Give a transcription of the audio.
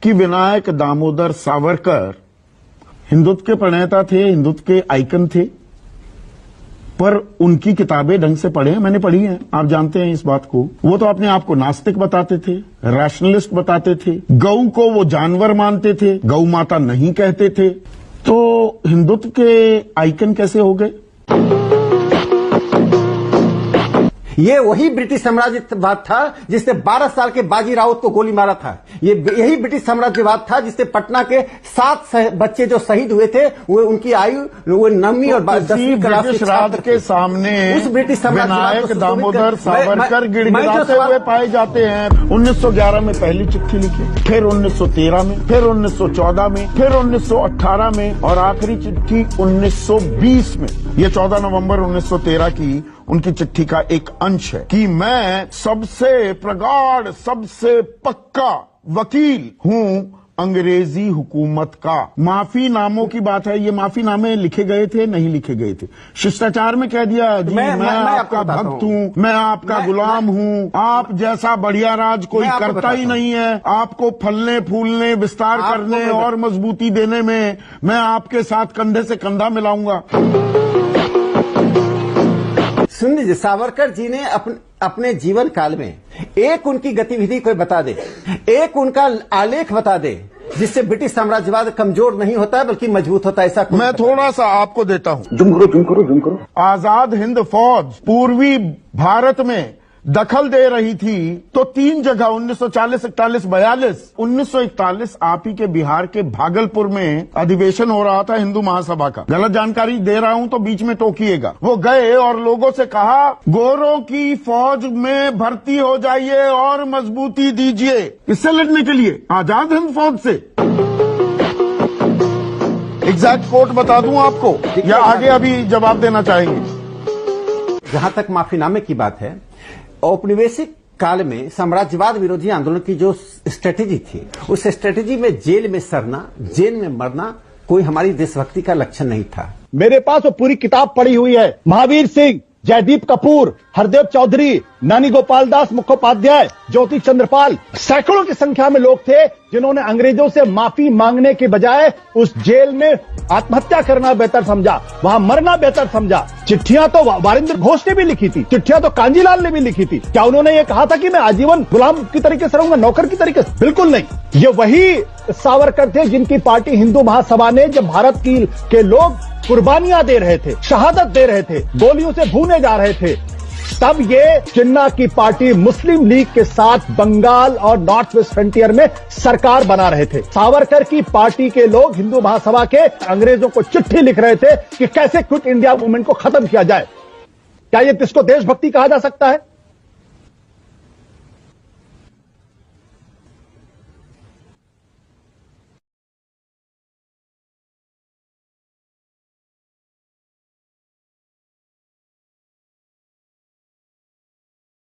कि विनायक दामोदर सावरकर हिंदुत्व के प्रणेता थे, हिंदुत्व के आइकन थे, पर उनकी किताबें ढंग से पढ़े हैं, मैंने पढ़ी हैं, आप जानते हैं इस बात को। वो तो अपने आप को नास्तिक बताते थे, रैशनलिस्ट बताते थे, गऊ को वो जानवर मानते थे, गौ माता नहीं कहते थे। तो हिंदुत्व के आइकन कैसे हो गए? ये वही ब्रिटिश साम्राज्यवाद था जिसने 12 साल के बाजी राउत को गोली मारा था। यही ब्रिटिश साम्राज्यवाद था जिससे पटना के 7 बच्चे जो शहीद हुए थे वो उनकी आयु वो 9वीं और 10वीं क्लास ब्रिटिश राज के सामने उस ब्रिटिश विनायक दामोदर सावरकर गिड़गिड़ाते हुए पाए जाते हैं। 1911 में पहली चिट्ठी लिखी, फिर 1913 में, फिर 1914 में, फिर 1918 में और आखिरी चिट्ठी 1920 में। ये 14 नवंबर 1913 की उनकी चिट्ठी का एक अंश है कि मैं सबसे प्रगाढ़, सबसे पक्का वकील हूं अंग्रेजी हुकूमत का। माफीनामों की बात है, ये माफीनामे लिखे गए थे, नहीं लिखे गए थे। शिष्टाचार में कह दिया जी मैं आपका भक्त हूं, मैं आपका गुलाम हूं, आप जैसा बढ़िया राज कोई करता ही नहीं है, आपको फलने फूलने विस्तार करने और मजबूती देने में मैं आपके साथ कंधे से कंधा मिलाऊंगा। सुन लीजिए, सावरकर जी ने अपने जीवन काल में एक उनकी गतिविधि कोई बता दे, एक उनका आलेख बता दे जिससे ब्रिटिश साम्राज्यवाद कमजोर नहीं होता है बल्कि मजबूत होता है। ऐसा मैं थोड़ा सा आपको देता हूं। जुम करो। आजाद हिंद फौज पूर्वी भारत में दखल दे रही थी तो 3 जगह 1940, 41, 42, 1941 आप ही के बिहार के भागलपुर में अधिवेशन हो रहा था हिंदू महासभा का। गलत जानकारी दे रहा हूं तो बीच में टोकिएगा। वो गए और लोगों से कहा गोरों की फौज में भर्ती हो जाइए और मजबूती दीजिए। इससे लड़ने के लिए आजाद हिंद फौज से। एग्जैक्ट कोट बता दूं आपको या आगे अभी जवाब देना चाहेंगे? जहां तक माफीनामे की बात है, औपनिवेशिक काल में साम्राज्यवाद विरोधी आंदोलन की जो स्ट्रेटेजी थी, उस स्ट्रेटेजी में जेल में सड़ना, जेल में मरना कोई हमारी देशभक्ति का लक्षण नहीं था। मेरे पास वो पूरी किताब पड़ी हुई है। महावीर सिंह, जयदीप कपूर, हरदेव चौधरी, नानी गोपाल दास मुखोपाध्याय, ज्योति चंद्रपाल, सैकड़ों की संख्या में लोग थे जिन्होंने अंग्रेजों से माफी मांगने के बजाय उस जेल में आत्महत्या करना बेहतर समझा, वहां मरना बेहतर समझा। चिट्ठियां तो वारिंदर घोष ने भी लिखी थी, चिट्ठियां तो कांजीलाल ने भी लिखी थी। क्या उन्होंने ये कहा था कि मैं आजीवन गुलाम की तरीके से रहूंगा, नौकर की तरीके से? बिल्कुल नहीं। ये वही सावरकर थे जिनकी पार्टी हिंदू महासभा ने, जब भारत के लोग कुर्बानियां दे रहे थे, शहादत दे रहे थे, गोलियों से भूने जा रहे थे, तब ये जिन्ना की पार्टी मुस्लिम लीग के साथ बंगाल और नॉर्थ वेस्ट फ्रंटियर में सरकार बना रहे थे। सावरकर की पार्टी के लोग हिंदू महासभा के अंग्रेजों को चिट्ठी लिख रहे थे कि कैसे क्विट इंडिया मूवमेंट को खत्म किया जाए। क्या ये इसको देशभक्ति कहा जा सकता है?